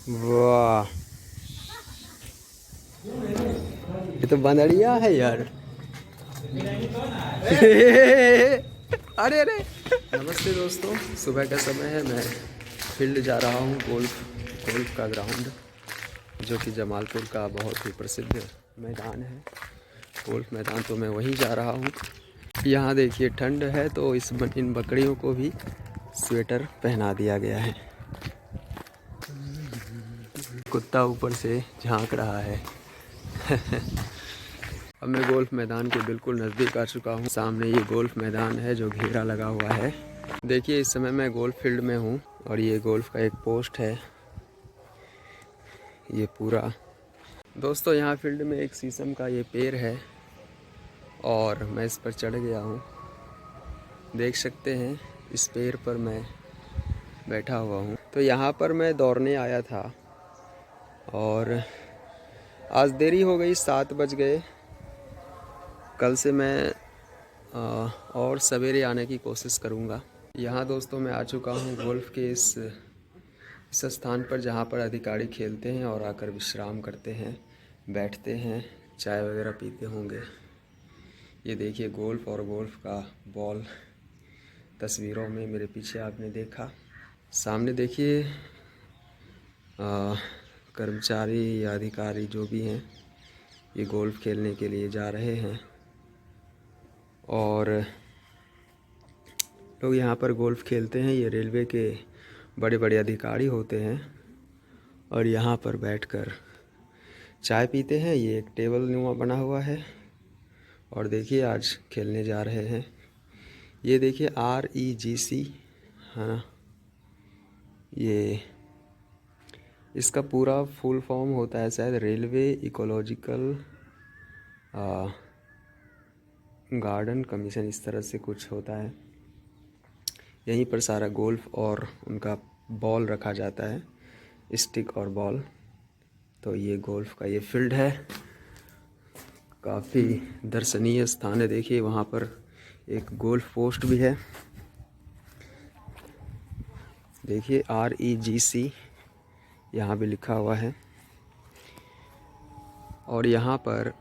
वाह, ये तो बंदरिया है यार। अरे अरे, नमस्ते दोस्तों, सुबह का समय है। मैं फील्ड जा रहा हूँ, गोल्फ का ग्राउंड जो कि जमालपुर का बहुत ही प्रसिद्ध मैदान है। गोल्फ मैदान तो मैं वहीं जा रहा हूँ। यहाँ देखिए ठंड है तो इन बकरियों को भी स्वेटर पहना दिया गया है। कुत्ता ऊपर से झांक रहा है। अब मैं गोल्फ मैदान के बिल्कुल नज़दीक आ चुका हूँ। सामने ये गोल्फ मैदान है जो घेरा लगा हुआ है। देखिए इस समय मैं गोल्फ फील्ड में हूँ और ये गोल्फ का एक पोस्ट है। ये पूरा दोस्तों, यहाँ फील्ड में एक शीशम का ये पेड़ है और मैं इस पर चढ़ गया हूँ। देख सकते हैं इस पेड़ पर मैं बैठा हुआ हूँ। तो यहाँ पर मैं दौड़ने आया था और आज देरी हो गई, 7 बज गए। कल से मैं और सवेरे आने की कोशिश करूँगा। यहाँ दोस्तों मैं आ चुका हूँ गोल्फ के इस स्थान पर जहाँ पर अधिकारी खेलते हैं और आकर विश्राम करते हैं, बैठते हैं, चाय वगैरह पीते होंगे। ये देखिए गोल्फ और गोल्फ का बॉल तस्वीरों में मेरे पीछे आपने देखा। सामने देखिए कर्मचारी या अधिकारी जो भी हैं ये गोल्फ खेलने के लिए जा रहे हैं और लोग यहाँ पर गोल्फ खेलते हैं। ये रेलवे के बड़े बड़े अधिकारी होते हैं और यहाँ पर बैठकर चाय पीते हैं। ये एक टेबल नुमा बना हुआ है और देखिए आज खेलने जा रहे हैं। ये देखिए REGC है ना, ये इसका पूरा फुल फॉर्म होता है शायद रेलवे इकोलॉजिकल गार्डन कमीशन, इस तरह से कुछ होता है। यहीं पर सारा गोल्फ और उनका बॉल रखा जाता है, स्टिक और बॉल। तो ये गोल्फ का ये फील्ड है, काफ़ी दर्शनीय स्थान है। देखिए वहाँ पर एक गोल्फ पोस्ट भी है। देखिए REGC यहाँ भी लिखा हुआ है और यहाँ पर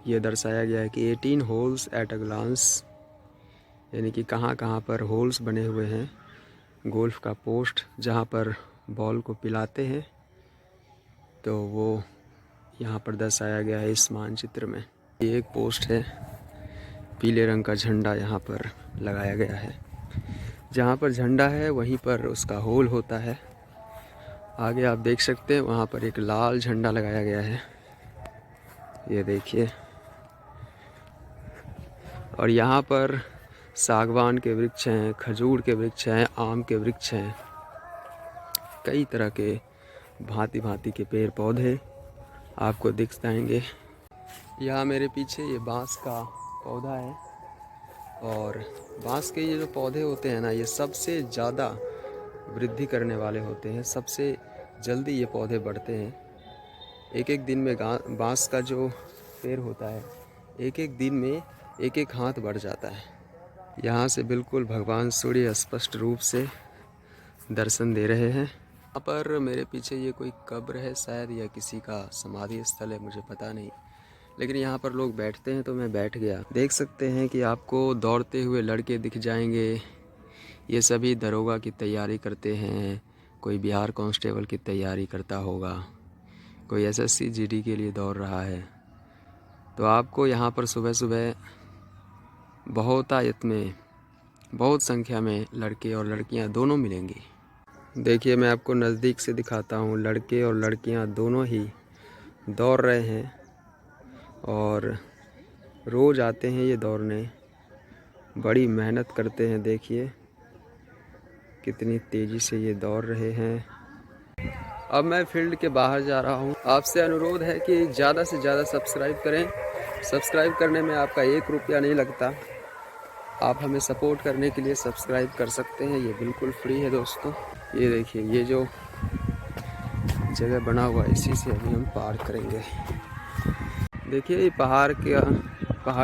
यह दर्शाया गया है कि 18 होल्स एट अ ग्लांस, यानी कि कहाँ कहाँ पर होल्स बने हुए हैं। गोल्फ का पोस्ट जहाँ पर बॉल को पिलाते हैं तो वो यहाँ पर दर्शाया गया है इस मानचित्र में। ये एक पोस्ट है, पीले रंग का झंडा यहाँ पर लगाया गया है। जहाँ पर झंडा है वहीं पर उसका होल होता है। आगे आप देख सकते हैं वहाँ पर एक लाल झंडा लगाया गया है, ये देखिए। और यहाँ पर सागवान के वृक्ष हैं, खजूर के वृक्ष हैं, आम के वृक्ष हैं, कई तरह के भांति भांति के पेड़ पौधे आपको दिख जाएंगे। यहाँ मेरे पीछे ये बांस का पौधा है और बांस के ये जो पौधे होते हैं ना, ये सबसे ज़्यादा वृद्धि करने वाले होते हैं, सबसे जल्दी ये पौधे बढ़ते हैं। एक एक दिन में बांस का जो पेड़ होता है, एक एक दिन में एक एक हाथ बढ़ जाता है। यहाँ से बिल्कुल भगवान सूर्य स्पष्ट रूप से दर्शन दे रहे हैं। यहाँ पर मेरे पीछे ये कोई कब्र है शायद, या किसी का समाधि स्थल है, मुझे पता नहीं, लेकिन यहाँ पर लोग बैठते हैं तो मैं बैठ गया। देख सकते हैं कि आपको दौड़ते हुए लड़के दिख जाएंगे। ये सभी दरोगा की तैयारी करते हैं, कोई बिहार कांस्टेबल की तैयारी करता होगा, कोई SSC GD के लिए दौड़ रहा है। तो आपको यहाँ पर सुबह सुबह बहुतायत में, बहुत संख्या में लड़के और लड़कियाँ दोनों मिलेंगी। देखिए मैं आपको नज़दीक से दिखाता हूँ, लड़के और लड़कियाँ दोनों ही दौड़ रहे हैं और रोज़ आते हैं ये दौड़ने, बड़ी मेहनत करते हैं। देखिए कितनी तेज़ी से ये दौड़ रहे हैं। अब मैं फील्ड के बाहर जा रहा हूँ। आपसे अनुरोध है कि ज़्यादा से ज़्यादा सब्सक्राइब करें। सब्सक्राइब करने में आपका 1 रुपया नहीं लगता। आप हमें सपोर्ट करने के लिए सब्सक्राइब कर सकते हैं, ये बिल्कुल फ्री है दोस्तों। ये देखिए ये जो जगह बना हुआ है, इसी से अभी हम पार करेंगे। देखिए ये पहाड़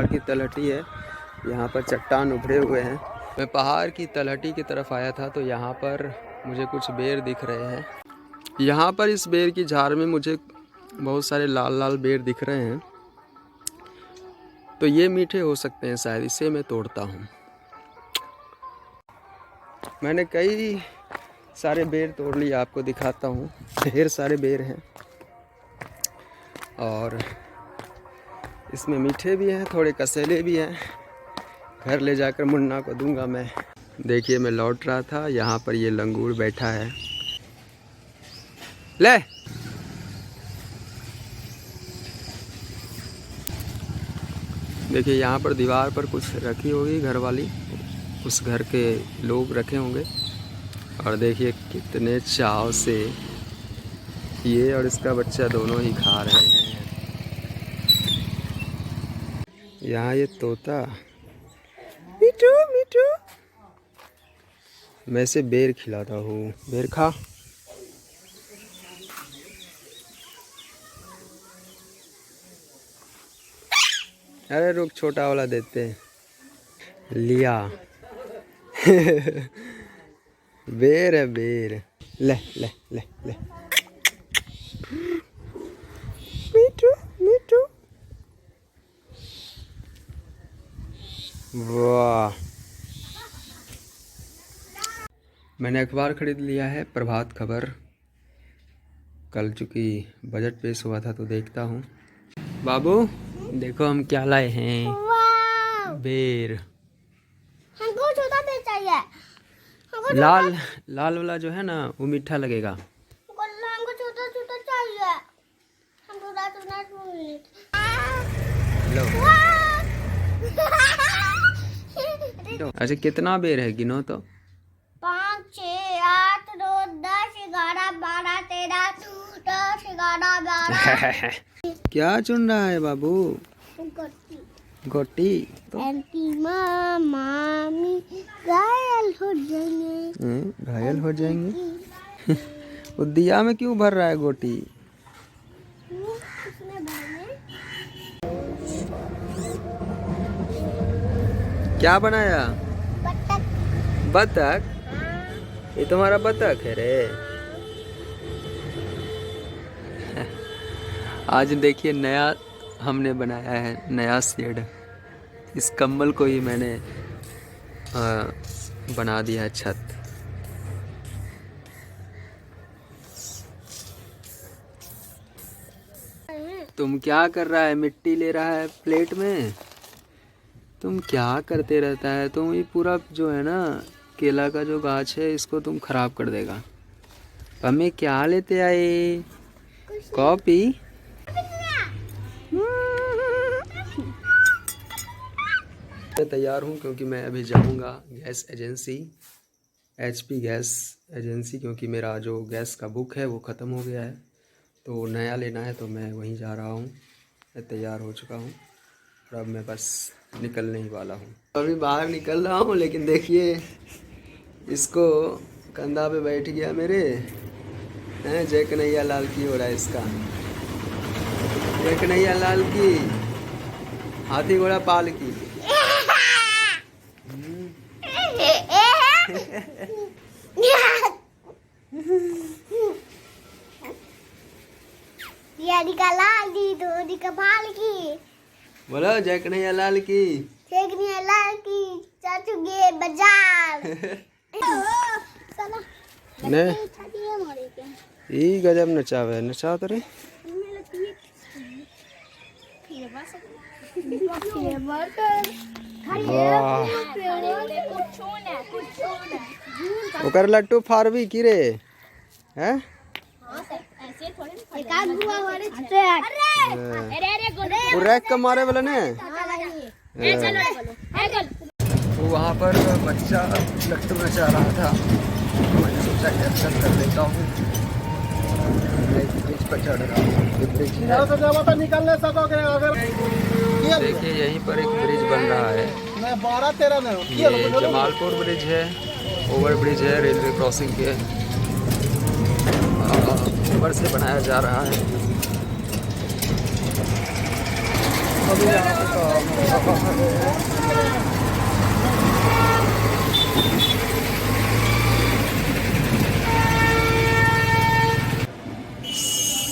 की तलहटी है, यहाँ पर चट्टान उभरे हुए हैं। मैं पहाड़ की तलहटी की तरफ आया था तो यहाँ पर मुझे कुछ बेर दिख रहे हैं। यहाँ पर इस बेर की झाड़ में मुझे बहुत सारे लाल लाल बेर दिख रहे हैं, तो ये मीठे हो सकते हैं शायद, इसे मैं तोड़ता हूँ। मैंने कई सारे बेर तोड़ लिए, आपको दिखाता हूँ। ढेर सारे बेर हैं और इसमें मीठे भी हैं, थोड़े कसेले भी हैं। घर ले जाकर मुन्ना को दूंगा मैं। देखिए मैं लौट रहा था, यहाँ पर ये लंगूर बैठा है। ले देखिए यहाँ पर दीवार पर कुछ रखी होगी घर वाली, उस घर के लोग रखे होंगे। और देखिए कितने चाव से ये और इसका बच्चा दोनों ही खा रहे हैं। यहाँ ये तोता मिठू मिठू, मैं इसे बेर खिलाता हूँ। बेर खा। अरे रुक, छोटा वाला देते हैं। लिया बेर है बेर। ले ले ले ले मिठू मिठू। वाह, मैंने अखबार खरीद लिया है, प्रभात खबर। कल चूँकि बजट पेश हुआ था तो देखता हूँ। बाबू देखो हम क्या लाए हैं। बेर। हमको छोटा बेर चाहिए। लाल लाल वाला जो है ना वो मीठा लगेगा। हमको छोटा छोटा चाहिए। हम छोटा छोटा लो। अच्छा कितना बेर है, गिनो तो। 5 6 8 9 10 11 12 13 10 11 12। क्या चुन रहा है बाबू? गोटी। आंटी मामी घायल हो जाएंगे। घायल हो जाएंगे। वो दिया में क्यों भर रहा है गोटी? क्या बनाया? बत्तख। बतख? ये तुम्हारा बतख है रे। आज देखिए नया हमने बनाया है, नया शेड। इस कम्बल को ही मैंने बना दिया है छत। तुम क्या कर रहा है? मिट्टी ले रहा है प्लेट में। तुम क्या करते रहता है? तुम ये पूरा जो है ना केला का जो गाछ है इसको तुम खराब कर देगा। हमें क्या लेते आए? कॉपी। मैं तैयार हूँ क्योंकि मैं अभी जाऊँगा gas agency, HP gas agency, क्योंकि मेरा जो गैस का बुक है वो ख़त्म हो गया है तो नया लेना है, तो मैं वहीं जा रहा हूँ। मैं तैयार हो चुका हूँ और अब मैं बस निकलने ही वाला हूँ। अभी बाहर निकल रहा हूँ, लेकिन देखिए इसको कंधा पे बैठ गया मेरे। जय कन्हैया लाल की हो रहा है इसका। जय कन्हैया लाल की, हाथी घोड़ा पाल की। लाल की धोनी कपाल की। बोलो जय कन्हैया लाल की। जय कन्हैया लाल की। चाचू गे बाजार। ने ई गजब नचावे, नचा तो रे। वाह, ओकर लट्टू फारबी की रे हैं? वो रैक का मारे वाला ने। तो वहाँ पर बच्चा लट्टू नचा रहा था, मैंने सोचा कैप्चर कर लेता हूँ। ब्रिज पर चढ़ रहा हूँ। देखिए यहीं पर एक ब्रिज बन रहा है। ये जमालपुर ब्रिज है, ओवर ब्रिज है रेलवे क्रॉसिंग के ऊपर से बनाया जा रहा है। अभी यहाँ पे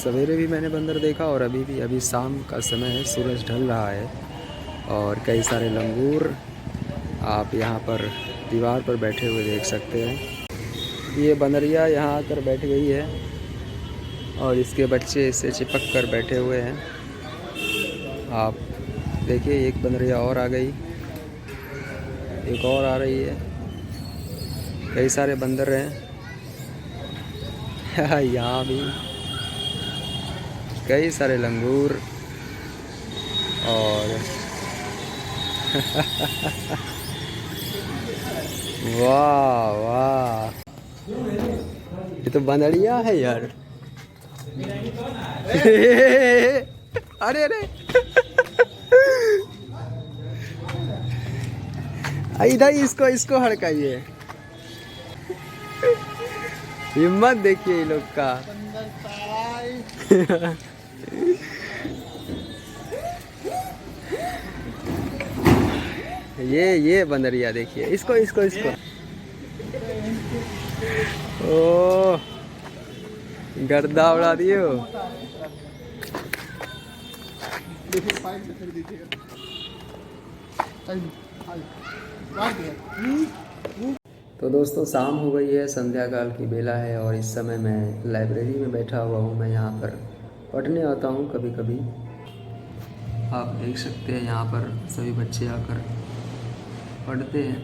सवेरे भी मैंने बंदर देखा और अभी भी। अभी शाम का समय है, सूरज ढल रहा है और कई सारे लंगूर आप यहाँ पर दीवार पर बैठे हुए देख सकते हैं। ये बंदरिया यहाँ आकर बैठ गई है और इसके बच्चे इससे चिपक कर बैठे हुए हैं। आप देखिए, एक बंदरिया और आ गई, एक और आ रही है। कई सारे बंदर हैं यहाँ भी, कई सारे लंगूर और वाह वाह, ये तो बंदरिया है यार। अरे अरे इधर इसको हड़काइए। हिम्मत देखिए ये लोग का। ये बंदरिया देखिए, इसको। ओ गर्दा उड़ा दिए हो। तो दोस्तों, शाम हो गई है, संध्या काल की बेला है और इस समय मैं लाइब्रेरी में बैठा हुआ हूँ। मैं यहाँ पर पढ़ने आता हूँ कभी कभी। आप देख सकते हैं यहाँ पर सभी बच्चे आकर पढ़ते हैं,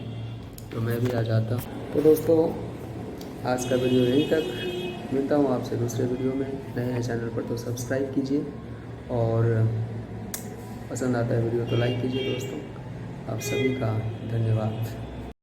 तो मैं भी आ जाता हूँ। तो दोस्तों, आज का वीडियो यहीं तक। मिलता हूँ आपसे दूसरे वीडियो में। नए हैं चैनल पर तो सब्सक्राइब कीजिए और पसंद आता है वीडियो तो लाइक कीजिए। दोस्तों, आप सभी का धन्यवाद।